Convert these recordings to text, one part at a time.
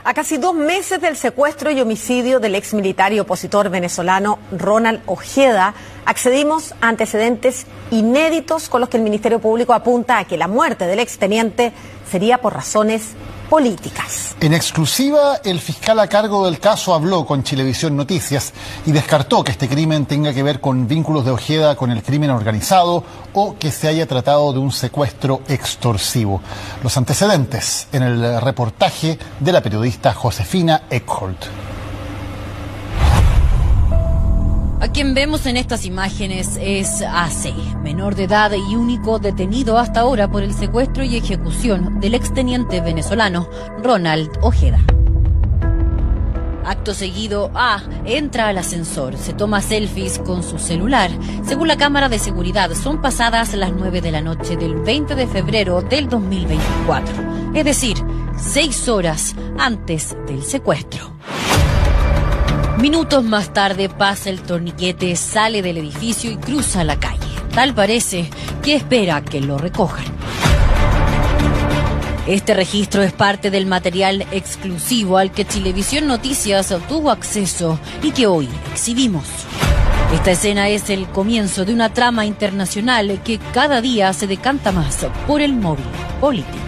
A casi 2 meses del secuestro y homicidio del ex militar y opositor venezolano Ronald Ojeda, accedimos a antecedentes inéditos con los que el Ministerio Público apunta a que la muerte del exteniente sería por razones políticas. En exclusiva, el fiscal a cargo del caso habló con Chilevisión Noticias y descartó que este crimen tenga que ver con vínculos de Ojeda con el crimen organizado o que se haya tratado de un secuestro extorsivo. Los antecedentes en el reportaje de la periodista Josefina Eckholt. A quien vemos en estas imágenes es AC, menor de edad y único detenido hasta ahora por el secuestro y ejecución del exteniente venezolano Ronald Ojeda. Acto seguido, A entra al ascensor, se toma selfies con su celular. Según la cámara de seguridad, son pasadas las 9 de la noche del 20 de febrero del 2024. Es decir, 6 horas antes del secuestro. Minutos más tarde pasa el torniquete, sale del edificio y cruza la calle. Tal parece que espera que lo recojan. Este registro es parte del material exclusivo al que Chilevisión Noticias tuvo acceso y que hoy exhibimos. Esta escena es el comienzo de una trama internacional que cada día se decanta más por el móvil político.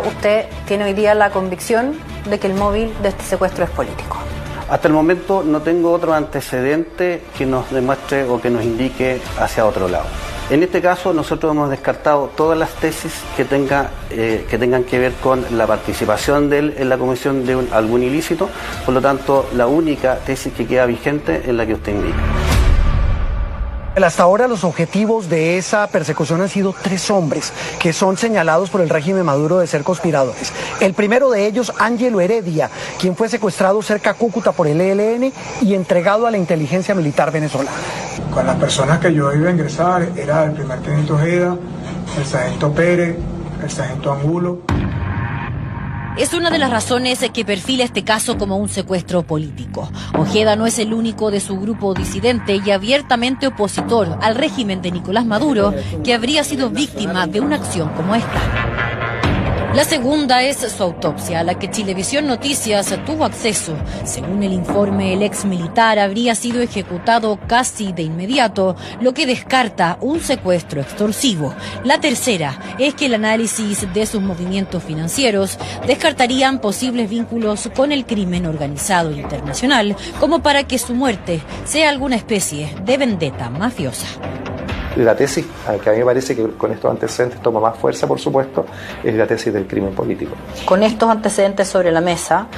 Usted tiene hoy día la convicción de que el móvil de este secuestro es político. Hasta el momento no tengo otro antecedente que nos demuestre o que nos indique hacia otro lado. En este caso nosotros hemos descartado todas las tesis que tengan que ver con la participación de él en la comisión de algún ilícito, por lo tanto la única tesis que queda vigente es la que usted indica. Hasta ahora los objetivos de esa persecución han sido 3 hombres que son señalados por el régimen Maduro de ser conspiradores. El primero de ellos, Ángelo Heredia, quien fue secuestrado cerca a Cúcuta por el ELN y entregado a la inteligencia militar venezolana. Con las personas que yo iba a ingresar era el primer teniente Ojeda, el sargento Pérez, el sargento Angulo. Es una de las razones que perfila este caso como un secuestro político. Ojeda no es el único de su grupo disidente y abiertamente opositor al régimen de Nicolás Maduro que habría sido víctima de una acción como esta. La segunda es su autopsia, a la que Chilevisión Noticias tuvo acceso. Según el informe, el ex militar habría sido ejecutado casi de inmediato, lo que descarta un secuestro extorsivo. La tercera es que el análisis de sus movimientos financieros descartarían posibles vínculos con el crimen organizado internacional, como para que su muerte sea alguna especie de vendetta mafiosa. La tesis, que a mí me parece que con estos antecedentes toma más fuerza, por supuesto, es la tesis del crimen político. Con estos antecedentes sobre la mesa,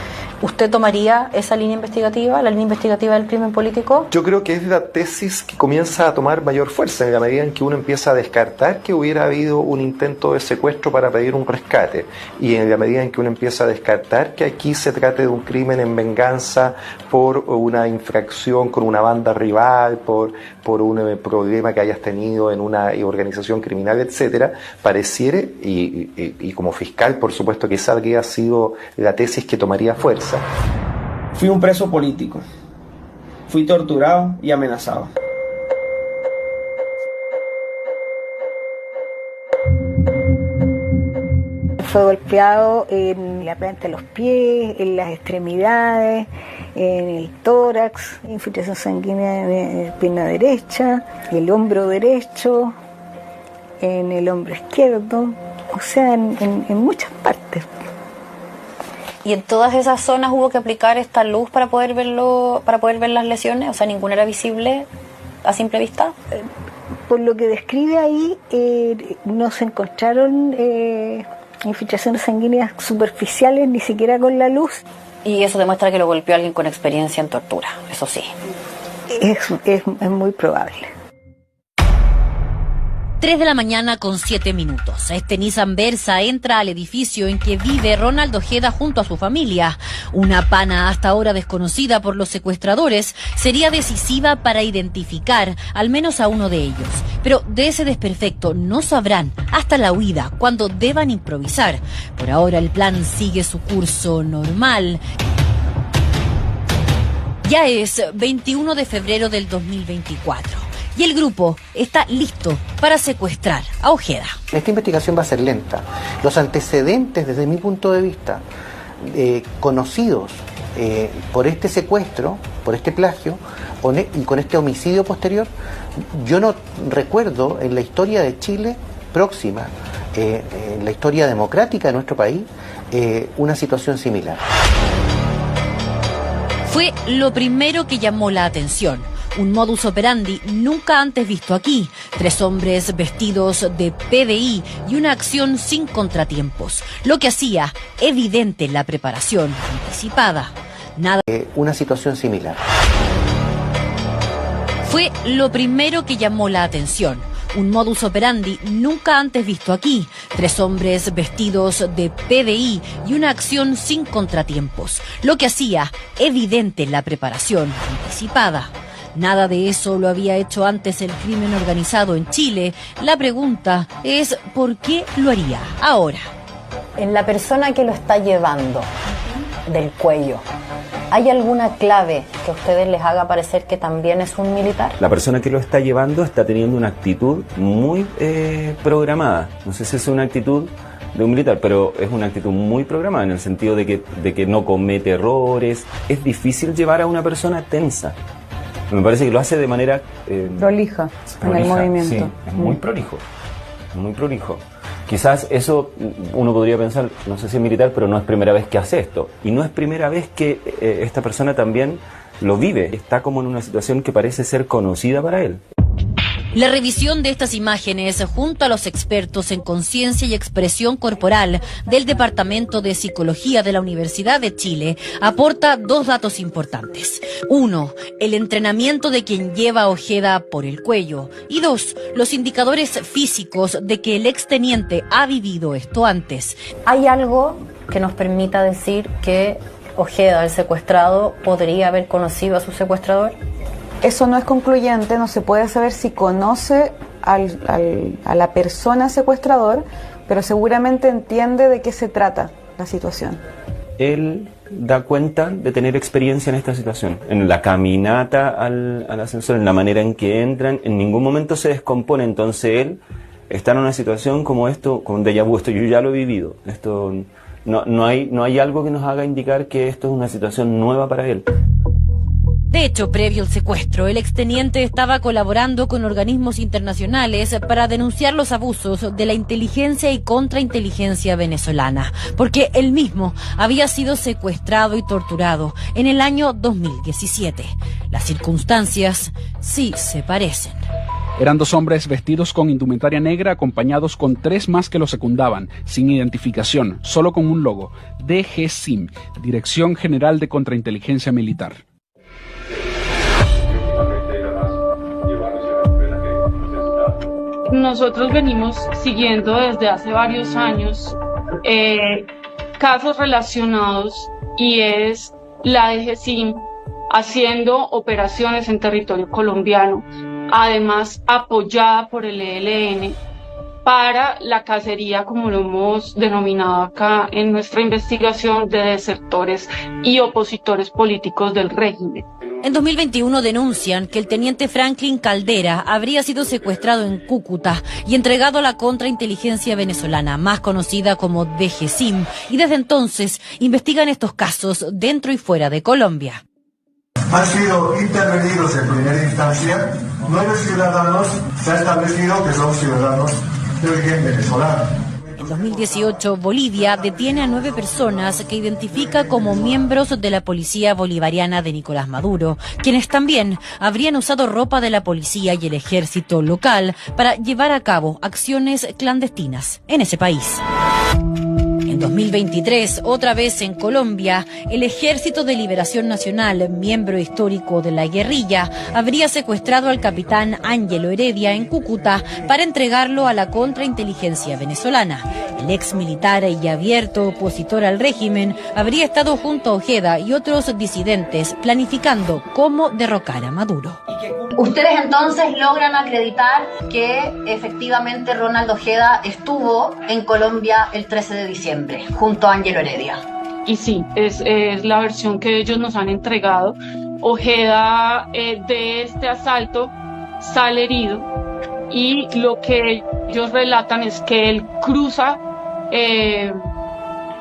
¿usted tomaría esa línea investigativa, la línea investigativa del crimen político? Yo creo que es la tesis que comienza a tomar mayor fuerza en la medida en que uno empieza a descartar que hubiera habido un intento de secuestro para pedir un rescate y en la medida en que uno empieza a descartar que aquí se trate de un crimen en venganza por una infracción con una banda rival, por un problema que hayas tenido en una organización criminal, etcétera, pareciere, y como fiscal, por supuesto que esa habría sido la tesis que tomaría fuerza. Fui un preso político. Fui torturado y amenazado. Fue golpeado en la planta de los pies, en las extremidades, en el tórax, infiltración sanguínea en la pierna derecha, el hombro derecho, en el hombro izquierdo, o sea, en muchas partes. ¿Y en todas esas zonas hubo que aplicar esta luz para poder verlo, para poder ver las lesiones? O sea, ¿ninguna era visible a simple vista? Por lo que describe ahí, no se encontraron infiltraciones sanguíneas superficiales, ni siquiera con la luz. Y eso demuestra que lo golpeó alguien con experiencia en tortura, eso sí. Es muy probable. 3 de la mañana con 7 minutos. Este Nissan Versa entra al edificio en que vive Ronald Ojeda junto a su familia. Una pana hasta ahora desconocida por los secuestradores sería decisiva para identificar al menos a uno de ellos. Pero de ese desperfecto no sabrán hasta la huida, cuando deban improvisar. Por ahora el plan sigue su curso normal. Ya es 21 de febrero del 2024. Y el grupo está listo para secuestrar a Ojeda. Esta investigación va a ser lenta. Los antecedentes, desde mi punto de vista, conocidos por este secuestro, por este plagio y con este homicidio posterior, yo no recuerdo en la historia de Chile próxima, en la historia democrática de nuestro país, una situación similar. Fue lo primero que llamó la atención. Un modus operandi nunca antes visto aquí. 3 hombres vestidos de PDI y una acción sin contratiempos, lo que hacía evidente la preparación anticipada. Una situación similar. Fue lo primero que llamó la atención. Un modus operandi nunca antes visto aquí. 3 hombres vestidos de PDI y una acción sin contratiempos, lo que hacía evidente la preparación anticipada. Nada de eso lo había hecho antes el crimen organizado en Chile. La pregunta es ¿por qué lo haría ahora? En la persona que lo está llevando del cuello, ¿hay alguna clave que a ustedes les haga parecer que también es un militar? La persona que lo está llevando está teniendo una actitud muy programada. No sé si es una actitud de un militar, pero es una actitud muy programada en el sentido de que no comete errores. Es difícil llevar a una persona tensa. Me parece que lo hace de manera... prolija en el movimiento. Sí, es muy prolijo, muy prolijo. Quizás eso uno podría pensar, no sé si es militar, pero no es primera vez que hace esto. Y no es primera vez que esta persona también lo vive. Está como en una situación que parece ser conocida para él. La revisión de estas imágenes, junto a los expertos en conciencia y expresión corporal del Departamento de Psicología de la Universidad de Chile, aporta 2 datos importantes. 1, el entrenamiento de quien lleva a Ojeda por el cuello. Y 2, los indicadores físicos de que el exteniente ha vivido esto antes. ¿Hay algo que nos permita decir que Ojeda, el secuestrado, podría haber conocido a su secuestrador? Eso no es concluyente, no se puede saber si conoce a la persona secuestrador, pero seguramente entiende de qué se trata la situación. Él da cuenta de tener experiencia en esta situación, en la caminata al ascensor, en la manera en que entran, en ningún momento se descompone, entonces él está en una situación como esto, con déjà vu, esto yo ya lo he vivido, esto no hay algo que nos haga indicar que esto es una situación nueva para él. De hecho, previo al secuestro, el exteniente estaba colaborando con organismos internacionales para denunciar los abusos de la inteligencia y contrainteligencia venezolana, porque él mismo había sido secuestrado y torturado en el año 2017. Las circunstancias sí se parecen. Eran 2 hombres vestidos con indumentaria negra acompañados con 3 más que los secundaban, sin identificación, solo con un logo, DGCIM, Dirección General de Contrainteligencia Militar. Nosotros venimos siguiendo desde hace varios años casos relacionados y es la DGCIM haciendo operaciones en territorio colombiano, además apoyada por el ELN para la cacería, como lo hemos denominado acá en nuestra investigación, de desertores y opositores políticos del régimen. En 2021 denuncian que el teniente Franklin Caldera habría sido secuestrado en Cúcuta y entregado a la contrainteligencia venezolana, más conocida como DGCIM, y desde entonces investigan estos casos dentro y fuera de Colombia. Han sido intervenidos en primera instancia 9 ciudadanos, se ha establecido que son ciudadanos de origen venezolano. En 2018, Bolivia detiene a 9 personas que identifica como miembros de la policía bolivariana de Nicolás Maduro, quienes también habrían usado ropa de la policía y el ejército local para llevar a cabo acciones clandestinas en ese país. En 2023, otra vez en Colombia, el Ejército de Liberación Nacional, miembro histórico de la guerrilla, habría secuestrado al capitán Ángelo Heredia en Cúcuta para entregarlo a la contrainteligencia venezolana. El ex militar y abierto opositor al régimen habría estado junto a Ojeda y otros disidentes planificando cómo derrocar a Maduro. Ustedes entonces logran acreditar que efectivamente Ronald Ojeda estuvo en Colombia el 13 de diciembre, junto a Ángelo Heredia. Y sí, es la versión que ellos nos han entregado. Ojeda de este asalto sale herido y lo que ellos relatan es que él cruza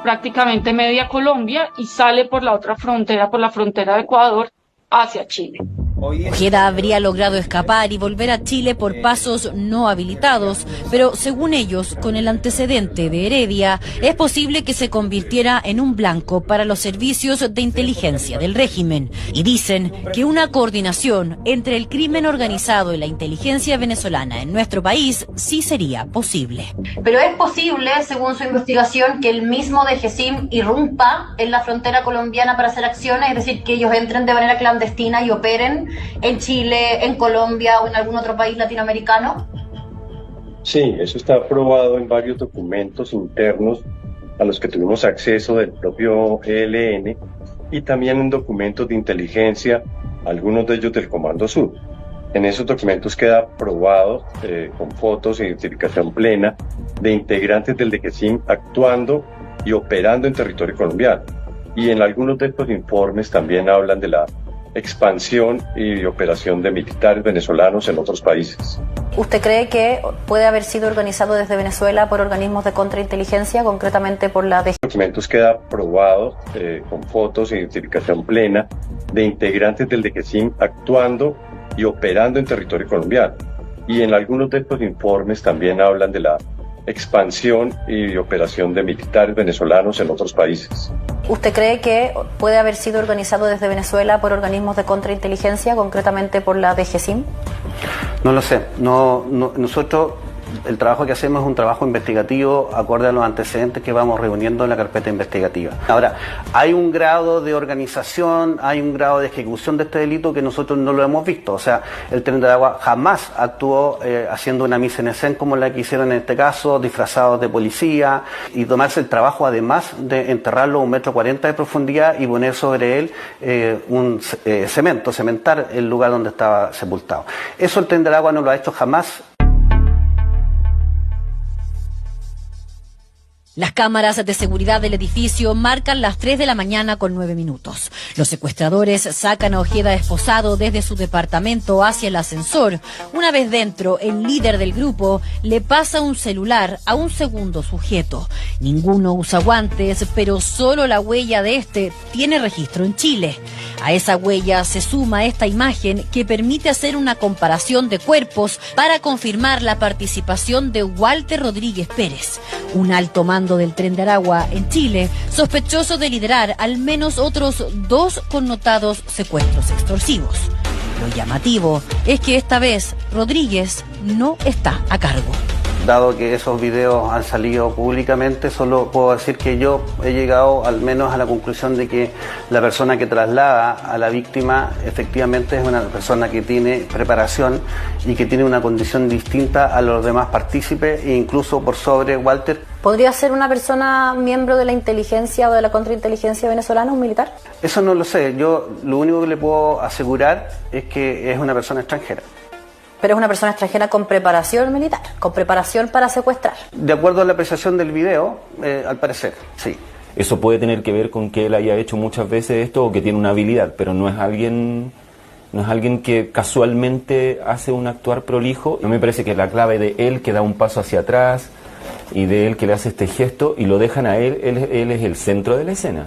prácticamente media Colombia y sale por la otra frontera, por la frontera de Ecuador, hacia Chile. Ojeda habría logrado escapar y volver a Chile por pasos no habilitados, pero según ellos, con el antecedente de Heredia, es posible que se convirtiera en un blanco para los servicios de inteligencia del régimen. Y dicen que una coordinación entre el crimen organizado y la inteligencia venezolana en nuestro país sí sería posible. Pero es posible, según su investigación, que el mismo DGCIM irrumpa en la frontera colombiana para hacer acciones, es decir, que ellos entren de manera clandestina y operen en Chile, en Colombia o en algún otro país latinoamericano? Sí, eso está probado en varios documentos internos a los que tuvimos acceso del propio ELN y también en documentos de inteligencia, algunos de ellos del Comando Sur. En esos documentos queda probado con fotos e identificación plena de integrantes del DGCIM actuando y operando en territorio colombiano. Y en algunos de estos informes también hablan de la expansión y operación de militares venezolanos en otros países. ¿Usted cree que puede haber sido organizado desde Venezuela por organismos de contrainteligencia, concretamente por la DGCIM? En los documentos queda probado con fotos e identificación plena de integrantes del DGCIM actuando y operando en territorio colombiano. Y en algunos de estos informes también hablan de la expansión y operación de militares venezolanos en otros países. ¿Usted cree que puede haber sido organizado desde Venezuela por organismos de contrainteligencia, concretamente por la DGCIM? No lo sé. Nosotros, el trabajo que hacemos es un trabajo investigativo acorde a los antecedentes que vamos reuniendo en la carpeta investigativa. Ahora, hay un grado de organización, hay un grado de ejecución de este delito que nosotros no lo hemos visto. O sea, el Tren de Agua jamás actuó haciendo una mise en escena como la que hicieron en este caso, disfrazados de policía, y tomarse el trabajo además de enterrarlo a 1,40 m de profundidad y poner sobre él cementar el lugar donde estaba sepultado. Eso el Tren de Agua no lo ha hecho jamás. Las cámaras de seguridad del edificio marcan las 3 de la mañana con 9 minutos. Los secuestradores sacan a Ojeda esposado desde su departamento hacia el ascensor. Una vez dentro, el líder del grupo le pasa un celular a un segundo sujeto. Ninguno usa guantes, pero solo la huella de este tiene registro en Chile. A esa huella se suma esta imagen que permite hacer una comparación de cuerpos para confirmar la participación de Walter Rodríguez Pérez, un alto mando del Tren de Aragua en Chile, sospechoso de liderar al menos otros 2 connotados secuestros extorsivos. Lo llamativo es que esta vez Rodríguez no está a cargo. Dado que esos videos han salido públicamente, solo puedo decir que yo he llegado al menos a la conclusión de que la persona que traslada a la víctima efectivamente es una persona que tiene preparación y que tiene una condición distinta a los demás partícipes e incluso por sobre Walter. ¿Podría ser una persona miembro de la inteligencia o de la contrainteligencia venezolana, un militar? Eso no lo sé. Yo lo único que le puedo asegurar es que es una persona extranjera. Pero es una persona extranjera con preparación militar, con preparación para secuestrar. De acuerdo a la apreciación del video, al parecer, sí. Eso puede tener que ver con que él haya hecho muchas veces esto o que tiene una habilidad, pero no es alguien que casualmente hace un actuar prolijo. No me parece que la clave de él que da un paso hacia atrás y de él que le hace este gesto y lo dejan a él es el centro de la escena.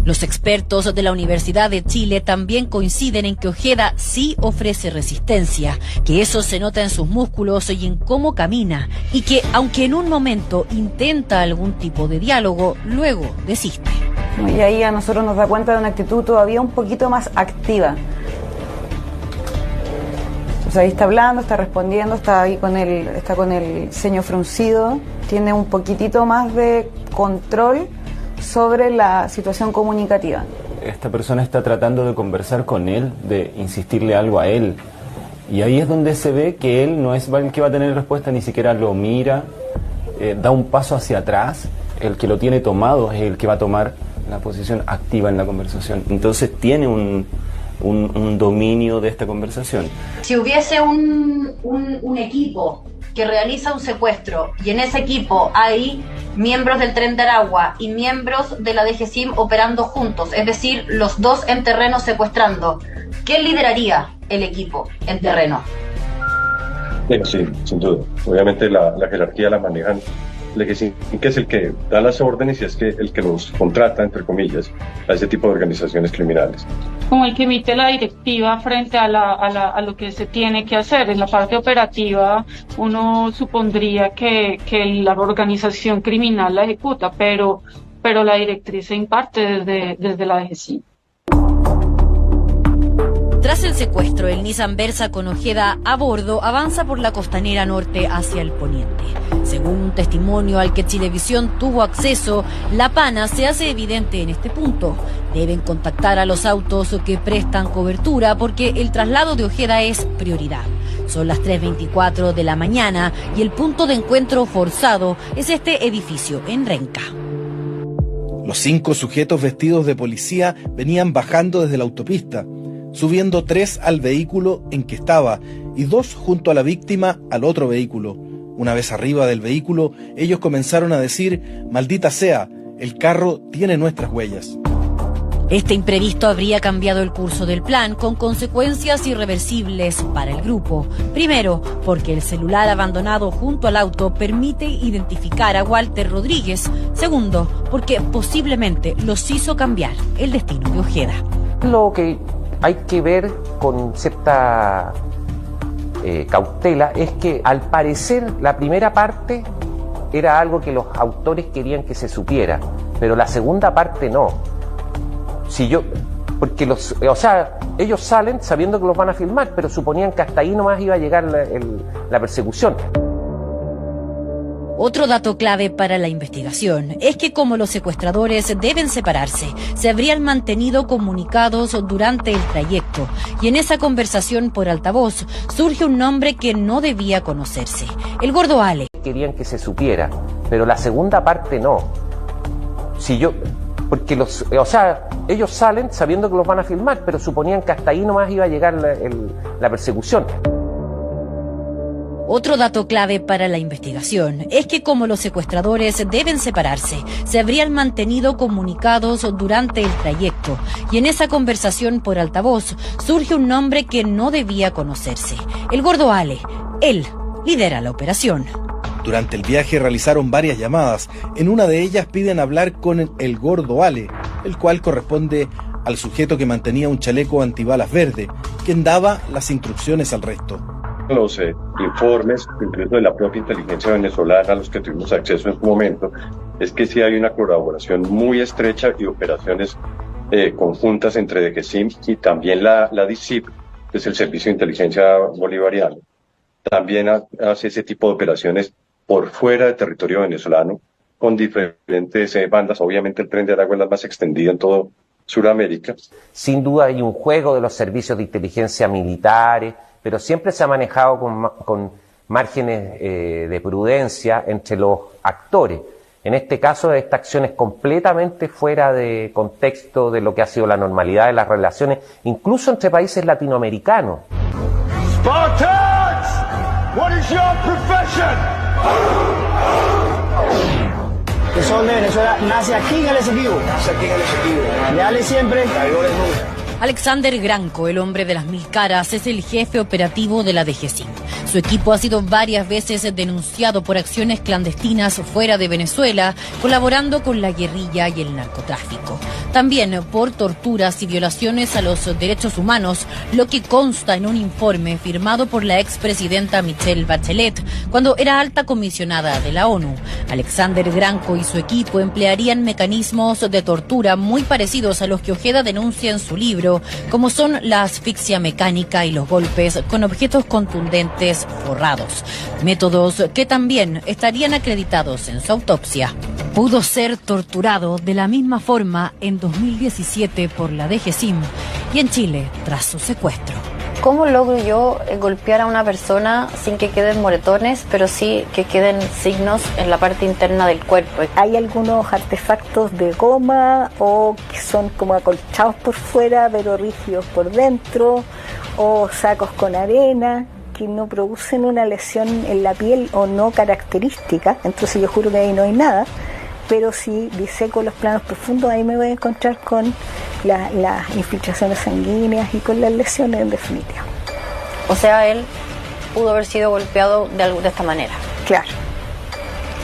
Los expertos de la Universidad de Chile también coinciden en que Ojeda sí ofrece resistencia, que eso se nota en sus músculos y en cómo camina, y que, aunque en un momento intenta algún tipo de diálogo, luego desiste. Y ahí a nosotros nos da cuenta de una actitud todavía un poquito más activa. O sea, ahí está hablando, está respondiendo, está con el ceño fruncido, tiene un poquitito más de control sobre la situación comunicativa. Esta persona está tratando de conversar con él, de insistirle algo a él. Y ahí es donde se ve que él no es el que va a tener respuesta, ni siquiera lo mira, da un paso hacia atrás. El que lo tiene tomado es el que va a tomar la posición activa en la conversación. Entonces tiene un dominio de esta conversación. Si hubiese un equipo que realiza un secuestro y en ese equipo hay miembros del Tren de Aragua y miembros de la DGCIM operando juntos, es decir, los dos en terreno secuestrando, ¿quién lideraría el equipo en terreno? Sí, sin duda. Obviamente la jerarquía la manejan el DGCIM, que es el que da las órdenes y es el que los contrata, entre comillas, a ese tipo de organizaciones criminales. Como el que emite la directiva frente a lo que se tiene que hacer. En la parte operativa uno supondría que la organización criminal la ejecuta, pero la directriz se imparte desde la DGCIM. Tras el secuestro, el Nissan Versa con Ojeda a bordo avanza por la costanera norte hacia el poniente. Según un testimonio al que Chilevisión tuvo acceso, la pana se hace evidente en este punto. Deben contactar a los autos que prestan cobertura porque el traslado de Ojeda es prioridad. Son las 3:24 de la mañana y el punto de encuentro forzado es este edificio en Renca. Los 5 sujetos vestidos de policía venían bajando desde la autopista, subiendo 3 al vehículo en que estaba y 2 junto a la víctima al otro vehículo. Una vez arriba del vehículo, ellos comenzaron a decir: maldita sea, el carro tiene nuestras huellas. Este imprevisto habría cambiado el curso del plan con consecuencias irreversibles para el grupo. Primero, porque el celular abandonado junto al auto permite identificar a Walter Rodríguez. Segundo, porque posiblemente los hizo cambiar el destino de Ojeda. Lo que hay que ver con cierta cautela es que al parecer la primera parte era algo que los autores querían que se supiera, pero la segunda parte no. Porque ellos salen sabiendo que los van a filmar, pero suponían que hasta ahí nomás iba a llegar la persecución. Otro dato clave para la investigación es que como los secuestradores deben separarse, se habrían mantenido comunicados durante el trayecto y en esa conversación por altavoz surge un nombre que no debía conocerse: el Gordo Ale. Querían que se supiera, pero la segunda parte no. Porque ellos salen sabiendo que los van a filmar, pero suponían que hasta ahí nomás iba a llegar la persecución. Otro dato clave para la investigación es que como los secuestradores deben separarse, se habrían mantenido comunicados durante el trayecto y en esa conversación por altavoz surge un nombre que no debía conocerse: el Gordo Ale. Él lidera la operación. Durante el viaje realizaron varias llamadas. En una de ellas piden hablar con el Gordo Ale, el cual corresponde al sujeto que mantenía un chaleco antibalas verde, quien daba las instrucciones al resto. Los informes, incluso de la propia inteligencia venezolana a los que tuvimos acceso en su momento, es que sí hay una colaboración muy estrecha y operaciones conjuntas entre DGCIM y también la DICIP, que es el Servicio de Inteligencia Bolivariano. También hace ese tipo de operaciones por fuera del territorio venezolano, con diferentes bandas. Obviamente el Tren de Aragua es la más extendida en todo Sudamérica. Sin duda hay un juego de los servicios de inteligencia militares, pero siempre se ha manejado con márgenes de prudencia entre los actores. En este caso, esta acción es completamente fuera de contexto de lo que ha sido la normalidad de las relaciones, incluso entre países latinoamericanos. Spartans, what is your profession? Que son de Venezuela, nace aquí en el Esequibo. Leales siempre. Alexander Granco, el hombre de las 1000 caras, es el jefe operativo de la DGCIM. Su equipo ha sido varias veces denunciado por acciones clandestinas fuera de Venezuela, colaborando con la guerrilla y el narcotráfico. También por torturas y violaciones a los derechos humanos, lo que consta en un informe firmado por la expresidenta Michelle Bachelet cuando era alta comisionada de la ONU. Alexander Granco y su equipo emplearían mecanismos de tortura muy parecidos a los que Ojeda denuncia en su libro, como son la asfixia mecánica y los golpes con objetos contundentes forrados, métodos que también estarían acreditados en su autopsia. Pudo ser torturado de la misma forma en 2017 por la DGCIM y en Chile tras su secuestro. ¿Cómo logro yo golpear a una persona sin que queden moretones, pero sí que queden signos en la parte interna del cuerpo? Hay algunos artefactos de goma o que son como acolchados por fuera pero rígidos por dentro, o sacos con arena que no producen una lesión en la piel o no característica. Entonces yo juro que ahí no hay nada, pero si diseco los planos profundos, ahí me voy a encontrar con las infiltraciones sanguíneas y con las lesiones en definitiva. O sea, él pudo haber sido golpeado de esta manera. Claro.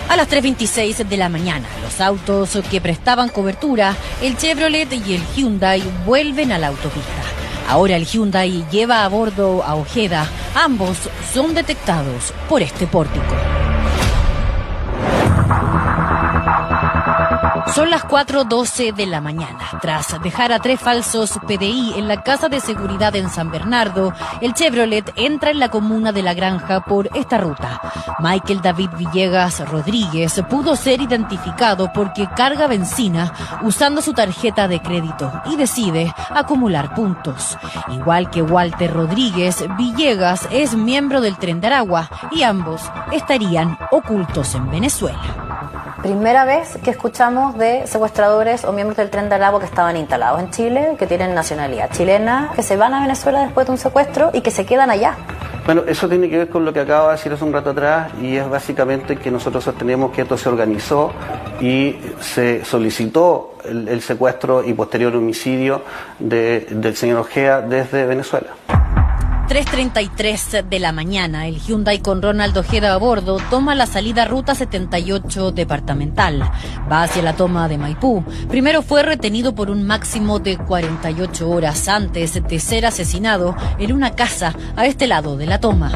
A las 3:26 de la mañana, los autos que prestaban cobertura, el Chevrolet y el Hyundai, vuelven a la autopista. Ahora el Hyundai lleva a bordo a Ojeda. Ambos son detectados por este pórtico. Son las 4:12 de la mañana. Tras dejar a 3 falsos PDI en la casa de seguridad en San Bernardo, el Chevrolet entra en la comuna de La Granja por esta ruta. Michael David Villegas Rodríguez pudo ser identificado porque carga benzina usando su tarjeta de crédito y decide acumular puntos. Igual que Walter Rodríguez, Villegas es miembro del Tren de Aragua y ambos estarían ocultos en Venezuela. Primera vez que escuchamos de secuestradores o miembros del Tren de Aragua que estaban instalados en Chile, que tienen nacionalidad chilena, que se van a Venezuela después de un secuestro y que se quedan allá. Bueno, eso tiene que ver con lo que acabo de decir hace un rato atrás, y es básicamente que nosotros sostenemos que esto se organizó y se solicitó el secuestro y posterior homicidio del señor Ojeda desde Venezuela. 3:33 de la mañana, el Hyundai con Ronald Ojeda a bordo toma la salida Ruta 78 departamental. Va hacia la toma de Maipú. Primero fue retenido por un máximo de 48 horas antes de ser asesinado en una casa a este lado de la toma.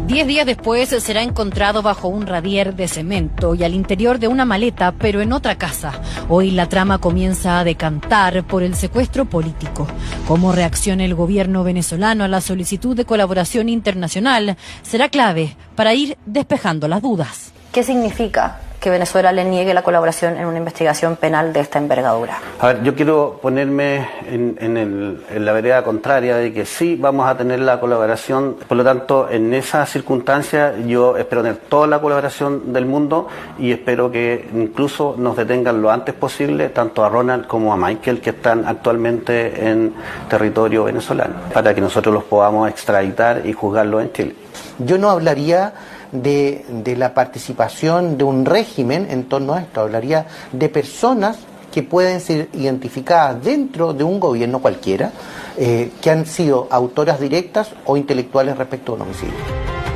10 días después será encontrado bajo un radier de cemento y al interior de una maleta, pero en otra casa. Hoy la trama comienza a decantar por el secuestro político. Cómo reacciona el gobierno venezolano a la solicitud de colaboración internacional será clave para ir despejando las dudas. ¿Qué significa que Venezuela le niegue la colaboración en una investigación penal de esta envergadura? A ver, yo quiero ponerme en la vereda contraria de que sí vamos a tener la colaboración. Por lo tanto, en esa circunstancia yo espero tener toda la colaboración del mundo y espero que incluso nos detengan lo antes posible, tanto a Ronald como a Michael, que están actualmente en territorio venezolano, para que nosotros los podamos extraditar y juzgarlos en Chile. Yo no hablaría de la participación de un régimen en torno a esto, hablaría de personas que pueden ser identificadas dentro de un gobierno cualquiera, que han sido autoras directas o intelectuales respecto a un homicidio.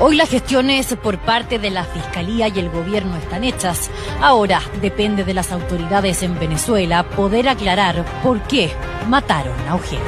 Hoy las gestiones por parte de la Fiscalía y el gobierno están hechas. Ahora depende de las autoridades en Venezuela poder aclarar por qué mataron a Ojeda.